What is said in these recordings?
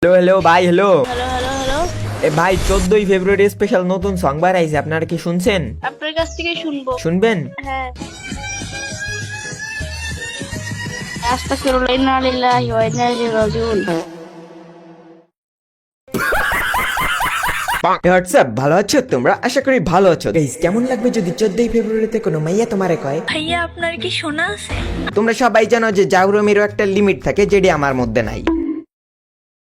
Hello hello ভাই, hello. Hello hello hello. এ ভাই, 14ই ফেব্রুয়ারি স্পেশাল নতুন সং বার আইছে, আপনারা কি শুনছেন? আপনার কাছ থেকে শুনবো। শুনবেন? হ্যাঁ। আস্তাগফিরুল্লাহ, ইন্না লিল্লাহি ওয়া ইন্না ইলাইহি রাজিউন। হোয়াটসঅ্যাপ, ভালো আছো তোমরা? আশা করি ভালো আছো। গাইস, কেমন লাগবে যদি 14ই ফেব্রুয়ারিতে কোনো মাইয়া তোমারে কয় ভাইয়া আপনার কি শোনা আছে? তোমরা সবাই জানো যে জাউরমিরও একটা লিমিট থাকে, যেটি আমার মধ্যে নাই।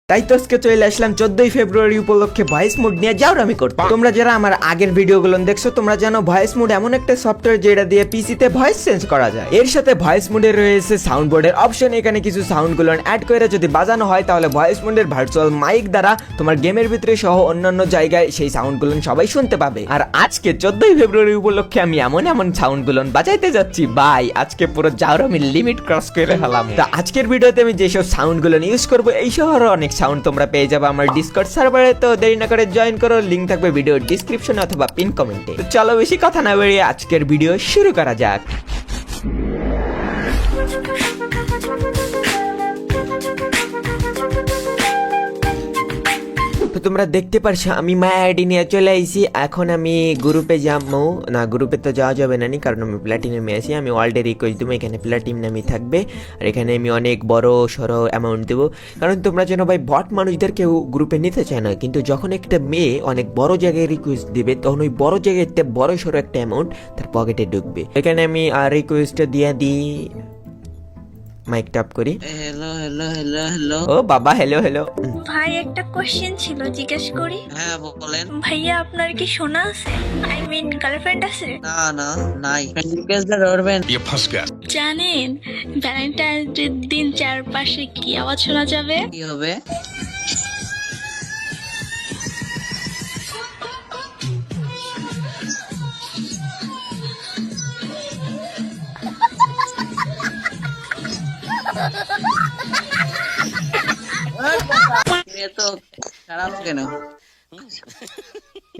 তাই তো আজকে চলে আসলাম 14ই ফেব্রুয়ারি উপলক্ষে ভয়েস মোড নিয়ে জাউরামি করতে। তোমরা যারা আমার আগের ভিডিওগুলো দেখছো, তোমরা জানো ভয়েস মোড এমন একটা সফটওয়্যার যেটা দিয়ে পিসিতে ভয়েস চেঞ্জ করা যায়। এর সাথে ভয়েস মোডে রয়েছে সাউন্ড বোর্ডের অপশন। এখানে কিছু সাউন্ডগুলো অ্যাড করে যদি বাজানো হয়, তাহলে ভয়েস মোডের ভার্চুয়াল মাইক দ্বারা তোমার গেমের ভিতরে সহ অন্যান্য জায়গায় সেই সাউন্ডগুলো সবাই শুনতে পাবে। আর আজকে 14ই ফেব্রুয়ারি উপলক্ষে আমি এমন এমন সাউন্ডগুলো বাজাইতে যাচ্ছি ভাই, আজকে পুরো জাউরামির লিমিট ক্রস করে ফেলাম। তা আজকের ভিডিওতে আমি যেসব সাউন্ডগুলো ইউজ করবো, এই শহরে অনেক সাউন্ড তোমরা পেয়ে যাবে আমার ডিসকর্ড সার্ভারে। তো দেরি না করে জয়েন করো, লিংক থাকবে ভিডিও ডিসক্রিপশনে অথবা পিন কমেন্টে। তো চলো বেশি কথা না বেরিয়ে আজকের ভিডিও শুরু করা যাক। তো তোমরা দেখতে পারছো আমি মাই আইডি নিয়ে চলে আইছি। এখন আমি গ্রুপে যাবো না, গ্রুপে তো যাওয়া যাবে না, কারণ আমি প্ল্যাটিনামে আছি। আমি ওয়ার্ল্ডে রিকোয়েস্ট দেবো, এখানে প্ল্যাটিনামই থাকবে। আর এখানে আমি অনেক বড় সড়ো অ্যামাউন্ট দেবো, কারণ তোমরা যেন ভাই বট মানুষদের কেউ গ্রুপে নিতে চায় না। কিন্তু যখন একটা মেয়ে অনেক বড় জায়গায় রিকোয়েস্ট দিবে, তখন ওই বড় জায়গায় একটা বড় সড়ো একটা অ্যামাউন্ট তার পকেটে ঢুকবে। এখানে আমি রিকোয়েস্টটা দিয়ে দিই, মাইক ট্যাপ করি। Hello hello hello hello. ও বাবা, হ্যালো হ্যালো। ভাই একটা কোশ্চেন ছিল, জিজ্ঞেস করি? হ্যাঁ বলেন। ভাইয়া আপনার কি শোনা আছে? আই মিন গার্লফ্রেন্ড আছে? না না নাই। রিকোয়েস্ট ধরবেন। জানেন ভ্যালেন্টাইন্স ডে দিন চারপাশে কি আওয়াজ শোনা যাবে? কি হবে? তো খারাপ কেন?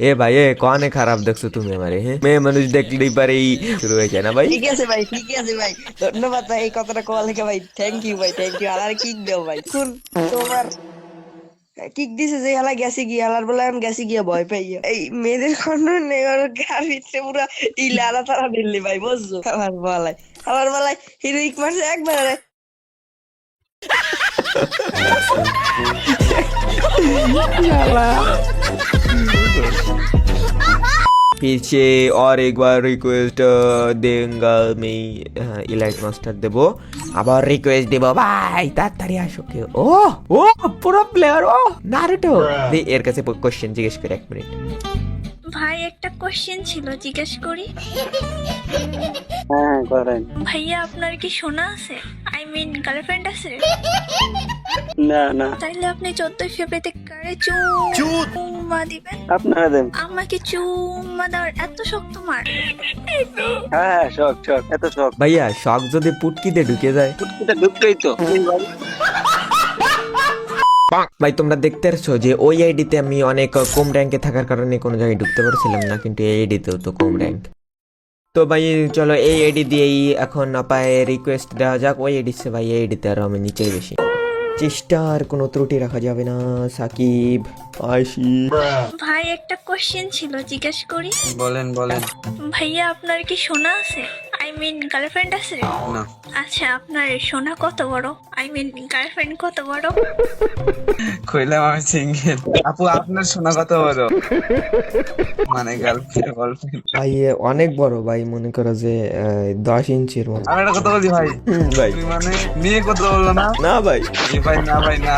এ ভাই, এ কনে খারাপ দেখছো তুমি আমারে? হ্যাঁ, মেয়ে মানুষ দেখলেই পারেই শুরু হয়ে যায় না ভাই? ঠিক আছে ভাই, ঠিক আছে ভাই, ধন্যবাদ ভাই এই কথাটা কওয়া লেগে ভাই। থ্যাংক ইউ ভাই, থ্যাংক ইউ। আর কিক দাও ভাই, কোন তোমার কিক দিছে যে হালা গেছে গিয়ে হালার বলে আমি গেছি গিয়ে ভয় পাইয়া এই মেয়েদের খন্ড নেই আর গাড়িতে পুরা ইলারা তারা দিল্লি ভাই, বুঝছো? আমার বলাই হিরোইক মারছে একবার। पीछे और एक बार रिक्वेस्ट देंगे मैं इलाइट मास्टर দেব, আবার রিকোয়েস্ট দেব ভাই, তাড়াতাড়ি আসো কেউ। ও ও পুরো প্লেয়ার, ও নারুটো। এর কাছে কোশ্চেন জিজ্ঞেস করে 1 মিনিট। ভাই একটা কোশ্চেন ছিল, জিজ্ঞেস করি? হ্যাঁ করেন। ভাইয়া আপনার কি শোনা আছে? আই মিন গার্লফ্রেন্ড আছে? না না, তাইলে আপনি 14ই ফেব্রুয়ারিতে কারে চুম্মা দিবেন? আপনারা দেন। আমাকে চুম্মা দেওয়ার এত শখ তোমার? হ্যাঁ শখ শখ, এত শখ। ভাইয়া, শখ যদি পুটকিতে ঢুকে যায়? এটা ঢুকতেই তো ভাই তোমরা দেখতে পাচ্ছ যে ওই আইডিতে আমি অনেক কম র্যাঙ্কে থাকার কারণে কোনো জায়গায় ঢুকতে পারছিলাম না, কিন্তু এই আইডিতেও তো কম র্যাঙ্ক। তো ভাই চলো এই আইডি দিয়েই এখন আপায় রিকোয়েস্ট দেওয়া যাক। ওই আইডিতে ভাই, এই আইডিতে আরো আমি নিচেই বেশি। চেষ্টার কোনো ত্রুটি রাখা যাবে না। সাকিব, আশিক। ভাই একটা কোশ্চেন ছিল, জিজ্ঞেস করি? বলেন বলেন। ভাইয়া আপনার কি শোনা আছে? আই মিন গার্লফ্রেন্ড আছে? না। আচ্ছা, আপনার সোনা কত বড়? আই মিন গার্লফ্রেন্ড কত বড়? কইলাম আমি সিঙ্গেল। আপু আপনার শোনা কত বড়? মানে গার্লফ্রেন্ড। ভাই অনেক বড় ভাই, মনে করো যে 10 ইঞ্চির মতো। আমি একটা কথা বলি ভাই, ভাই তুমি মানে মেয়ে কত বললো না? না ভাই, এ ভাই না ভাই না।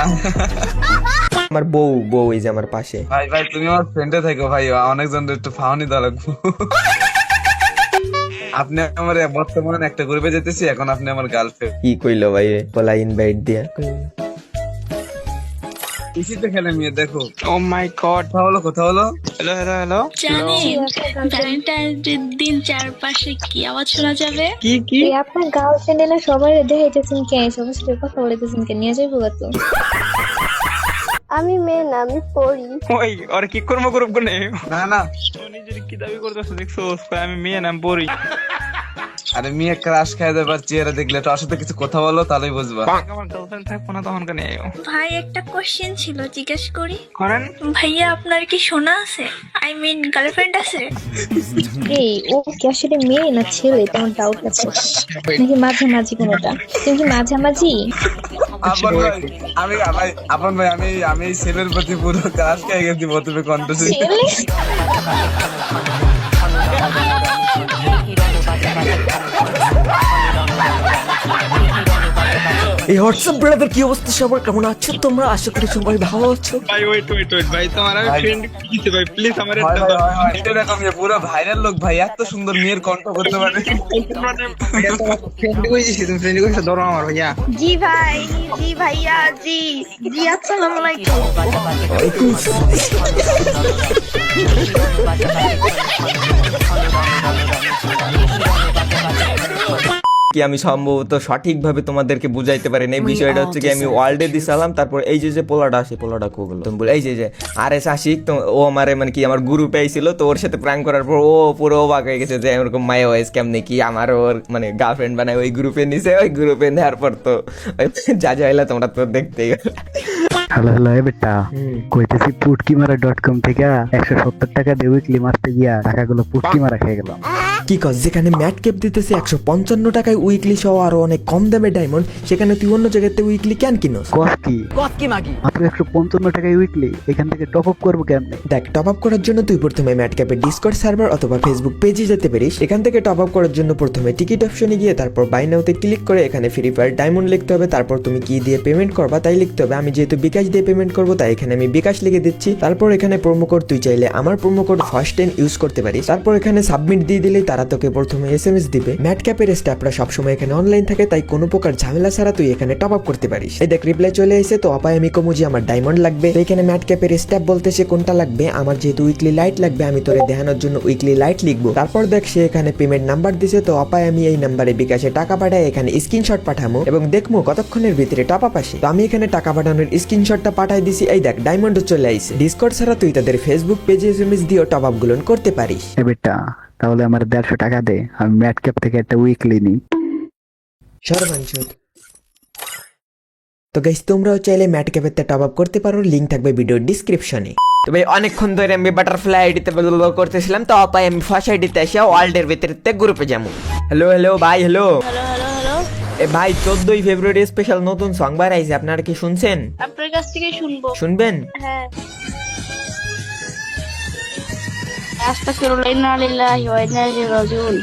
আমার বউ এই যে আমার পাশে। ভাই ভাই তুমি আমার ফ্রেন্ডে থাকো ভাই, অনেকজনের একটু ফাউনি দেওয়া লাগবো। আপনি আমার বর্তমানে একটা গ্রুপে যেতেছি, এখন আপনি আমার গার্লফ্রেন্ড। কি কইলো ভাই? বলা ইনভাইট দিয়া ইসিতে খেলে মেয়ে দেখো। ও মাই গড। কথা হলো হ্যালো হ্যালো হ্যালো। জানেন ভ্যালেন্টাইন্স ডে দিন চারপাশে কি আওয়াজ শোনা যাবে? কি কি? আপনার গার্লফ্রেন্ড না সবাই দেখাইতেছেন কে? সবার সাথে কথা বলতেছেন কে? নিয়ে যাইবো কত? আমি মেয়ে না, আমি পড়ি। ওই আর কি করবো গ্রুপ কোনে? না না, নিজের কি দাবি করতেছ দেখছো? আমি মেয়ে নাম পড়ি। আরে মেয়ে ক্রাশ খাই দেবার চেহারা দেখলে তো আসলে কিছু কথা বলো তাহলেই বুঝবা। ভাই একটা কোশ্চেন ছিল, জিজ্ঞেস করি। করেন। ভাইয়া আপনার কি সোনা আছে? আই মিন গার্লফ্রেন্ড আছে? এই ও কি আসলে মেয়ে না ছেলে তোমার ডাউট আছে নাকি মাঝামাঝি কোনোটা? তুমি কি মাঝামাঝি? আপন ভাই আপন ভাই আমি এই ছেলের প্রতি পুরো ক্রাশ খাই গেছি প্রথমে কণ্ঠে। ছেলে? এই হোয়াটসঅ্যাপ ব্রাদার কি অবস্থা, সবার কেমন আছো তোমরা? আশা করি সবাই ভালো আছো। ভাই ওয়েট ভাই, তোমার আমি ফ্রেন্ড দিতে ভাই, প্লিজ আমার হয় একটা ভাই, হয় ভাই, এটা দেখো মেয়ে পুরো ভাইরাল লোক ভাই, এত সুন্দর মেয়ের কণ্ঠ করতে পারে। ফ্রেন্ড কইছি, তুমি ফ্রেন্ড কইছো, ধরো আমার ভাইয়া। জি ভাই, জি ভাইয়া, জি জি, আসসালামু আলাইকুম। কি আমি সম্ভবত সঠিকভাবে তোমাদেরকে বুঝাইতে পারি না। এই বিষয়টা হচ্ছে কি, আমি ওয়ার্ল্ডে দিছিলাম, তারপর এই যে পোলাটা আসে, পোলাটা কোগুলো তুমি বলে এই যে আর এস আশিক, তো ও আমারে মানে কি আমার গ্রুপে আইছিল, তো ওর সাথে প্র্যাঙ্ক করার পর ও পুরো অবাক হয়ে গেছে যে এরকম মাই ওয়েস কেমনে কি আমার ওর মানে গার্লফ্রেন্ড বানায় ওই গ্রুপে নিছে। ওই গ্রুপে নেওয়ার পর তো যা যা হইলা তোমরা তো দেখতেই গেলে। হ্যালো হ্যালো বেটা, কইতেছি পুটকিমারা.com থেকে 170 টাকা দিয়ে উইকলি মারতে গিয়া টাকাগুলো পুটকিমারা খেয়ে গেলাম। কি কস, যেখানে ম্যাট ক্যাপ দিতেছে 155 টাকায় উইকলি সহ আরো অনেক কম দামে ডায়মন্ড, সেখানে তুই অন্য জায়গাতে উইকলি কেন কিনোস? কস কি মাগি মাত্র 155 টাকায় উইকলি, এখান থেকে টপ আপ করবো কেমনে? দেখ, টপ আপ করার জন্য তুই প্রথমে ম্যাট ক্যাপের ডিসকর্ড সার্ভার অথবা ফেসবুক পেজে যেতে পারিস। এখান থেকে টপ আপ করার জন্য প্রথমে টিকিট অপশনে গিয়ে তারপর বাই নাওতে ক্লিক করে এখানে ফ্রি ফায়ার ডায়মন্ড লিখতে হবে। তারপর তুমি কি দিয়ে পেমেন্ট করবা তাই লিখতে হবে। আমি যেহেতু বিকাশ দিয়ে পেমেন্ট করবো তাই এখানে আমি বিকাশ লিখে দিচ্ছি। তারপর এখানে প্রোমো কোড, তুই চাইলে আমার প্রোমো কোড ফার্স্ট10 ইউজ করতে পারিস। তারপর এখানে সাবমিট দিয়ে দিলেই তারা তোকে প্রথমে এসএমএস দিবে। ম্যাট ক্যাপের স্টাফরা সবসময় এখানে অনলাইন থাকে, তাই কোনো প্রকার ঝামেলা ছাড়া তুই এখানে টপ আপ করতে পারিস। এই দেখ রিপ্লাই চলে এসে, তো অপায় আমি কমুজি আমার ডায়মন্ড লাগবে। তো এখানে ম্যাট ক্যাপের স্টাফ বলতেছে কোনটা লাগবে, আমার যেহেতু উইকলি লাইট লাগবে আমি তোরে দেখানোর জন্য উইকলি লাইট লিখবো। তারপর দেখ সে এখানে পেমেন্ট নাম্বার দিছে, তো অপায় আমি এই নাম্বারে বিকাশে টাকা পাঠাই এখানে স্ক্রিনশট পাঠামো এবং দেখবো কতক্ষণের ভিতরে টপ আপ আসে। তো আমি এখানে টাকা পাঠানোর স্ক্রিনশটটা পাঠাই দিছি। এই দেখ ডায়মন্ড চলে আইছে। ডিসকর্ড ছাড়া তুই তাদের ফেসবুক পেজে এসএমএস দিয়েও টপ আপ গুলো করতে পারিস। এ বেটা, তাহলে আমার 150 টাকা দে, আমি ম্যাট ক্যাপ থেকে একটা উইকলি নিই। সর্বাঞ্চল। তো গাইস, তোমরাও চাইলে ম্যাট ক্যাপেতে টপ আপ করতে পারো, লিংক থাকবে ভিডিও ডিসক্রিপশনে। তো ভাই অনেকক্ষণ ধরে আমি বাটারফ্লাই আইডিতে করতেছিলাম, তো অপায় আমি ফার্স্ট আইডিতে এসে ওয়ার্ল্ডের ভিতরে গ্রুপে যাবো। হ্যালো ভাই, হ্যালো এ ভাই, 14ই ফেব্রুয়ারি স্পেশাল নতুন সং বার আইছে, আপনারা কি শুনছেন? আপনার কাছ থেকে শুনবো। শুনবেন? হ্যাঁ। আস্তাগফিরুল্লাহ, ইন্না লিল্লাহি ওয়া ইন্না ইলাইহি রাজিউন।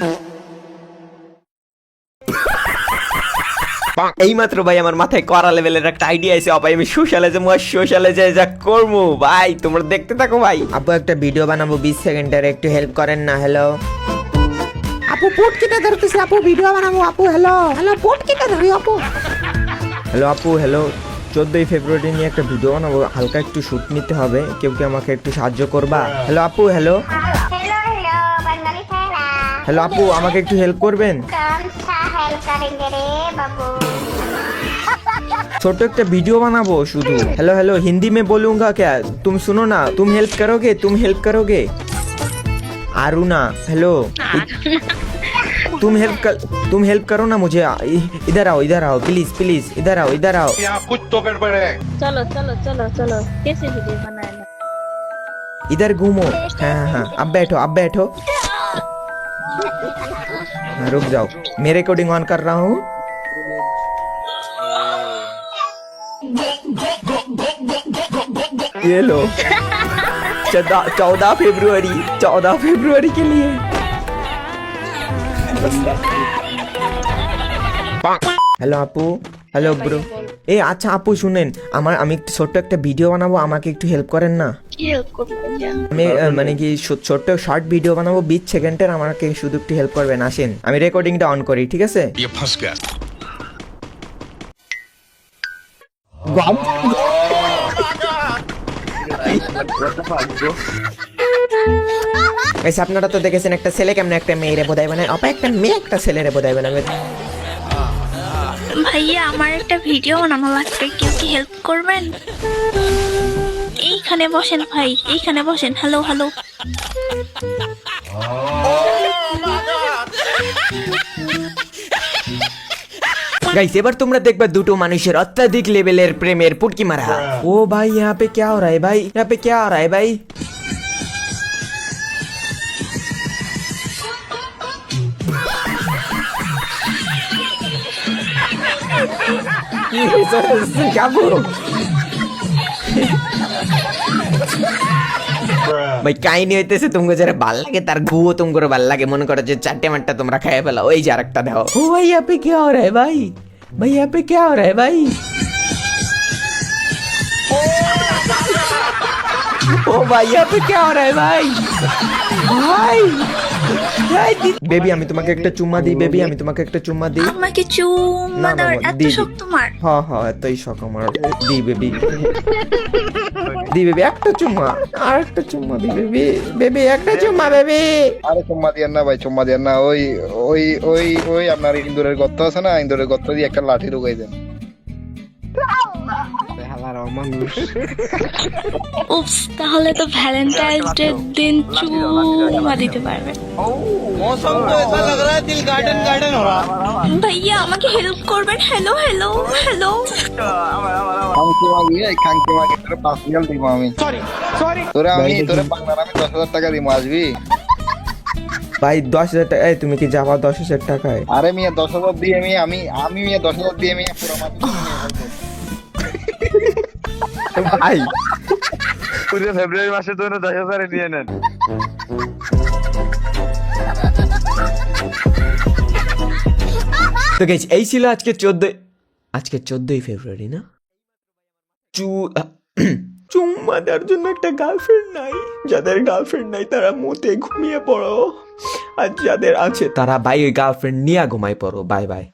এইমাত্র ভাই আমার মাথায় করা লেভেলের একটা আইডিয়া আছে। ভাই আমি সোশ্যালে যা করবো ভাই, তোমরা দেখতে থাকো ভাই। আপু একটা ভিডিও বানাবো 20 সেকেন্ডের, একটু হেল্প করেন না? হ্যালো আপু, পোট কেটে ধরতেছে আপু, ভিডিও বানাবো আপু। হ্যালো পোট কেটে ধরি আপু। হ্যালো আপু, হ্যালো 14ই ফেব্রুয়ারি নিয়ে একটা ভিডিও বানাবো, হালকা একটু শুট নিতে হবে, কেউ কি আমাকে একটু সাহায্য করবা? হ্যালো আপু, হ্যালো আপু, আমাকে একটু হেল্প করবেন? छोटो एक वीडियो बनाबो शुरू। हेलो हिंदी में बोलूंगा क्या, तुम सुनो ना, तुम हेल्प करोगे? आरुना, हेलो तुम हेल्प करो ना मुझे। इधर आओ प्लीज इधर आओ। यहाँ कुछ तो गड़बड़ है। चलो कैसे वीडियो बनाना? इधर घूमो। हाँ अब बैठो। रुक जाओ, मैं रिकॉर्डिंग ऑन कर रहा हूँ। ये लो 14 फरवरी के लिए। হ্যালো আপু, হ্যালো ব্রো। এই আচ্ছা আপু শুনেন, আমি একটু ছোট্ট একটা ভিডিও বানাবো, আমাকে একটু হেল্প করেন না? কি হেল্প করতে চান? আমি মানে কি ছোট্ট শর্ট ভিডিও বানাবো 20 সেকেন্ডের, আমাকে শুধু একটু হেল্প করবেন। আসেন আমি রেকর্ডিংটা অন করি, ঠিক আছে? গাইস আপনারা তো দেখেছেন একটা ছেলে কেমনে একটা মেয়েরে বোধাই বানায়, অপা একটা মেয়ে একটা ছেলেরে বোধাই বানাবে। ভাইয়া আমার একটা ভিডিও বানানো লাগবে, কেউ কি হেল্প করবেন? এইখানে বসেন ভাই, এইখানে বসেন। হ্যালো गाइस এবার তোমরা দেখবে দুটো মানুষের অত্যাধিক লেভেলের প্রেমের পুটকি মারা। ও ভাই यहाँ पे क्या हो रहा है भाई, यहाँ पे क्या हो रहा है भाई? ভাই কাহিনী হইতেছে তোমাকে যারা ভাল লাগে তার গুও তোমাকে ভাল লাগে, মনে করো যে 4টে মাঠটা তোমরা খাইয়ে ফেলা, ওই যে আরেকটা দাও। ও ভাই यहाँ पे क्या हो रहा है भाई, भाई यहाँ पे क्या हो रहा है भाई? ओ भाई यहाँ पे क्या हो रहा है भाई? भाई বেবি আমি তোমাকে একটা চুম্মা দিই, বেবি আমি তোমাকে একটা চুম্মা দিই। আমাকে চুম্মা না, দেওয়ার না, এত দি, শখ তোমার? হ্যাঁ হ্যাঁ এতই শখ আমার, দি বেবি দি বেবি একটা চুম্মা, আর একটা চুম্মা দি বেবি, বেবি একটা চুম্মা বেবি। আরে চুম্মা দিয়েন না ভাই, চুম্মা দিয়েন না। ওই ওই ওই ওই আপনার ইন্দুরের গর্ত আছে না, ইন্দুরের গর্ত দিয়ে একটা লাঠি ঢুকাই দেন। উপস, তাহলে তো ভ্যালেন্টাইন্স ডে দিন চুম্মা দিতে পারবে। ভাইয়া আমাকে হেল্প করবেন? Hello hello hello. খাঙ্কি মাগি, এই খাঙ্কি মাগি তোরে 5 রিয়াল দিব আমি। তোরে বাংলার আমি 10,000 টাকা দিব, আসবি? ভাই 10,000 টাকা, এই তুমি কি যাবা 10,000 টাকায়? আরে মিয়া 10,000 দিয়ে আমি মিয়া 10,000 দিয়ে মিয়া পুরো মাছ ভাই পুরো ফেব্রুয়ারি মাসের জন্য 10,000 নিয়ে নেন। তো গাইস এই ছিল আজকে 14ই ফেব্রুয়ারি না? চুম্মা দেওয়ার জন্য একটা গার্লফ্রেন্ড নাই, যাদের গার্লফ্রেন্ড নাই তারা মুতে ঘুমিয়ে পড়ো, আর যাদের আছে তারা ভাই গার্লফ্রেন্ড নিয়ে ঘুমাই পড়ো। Bye bye.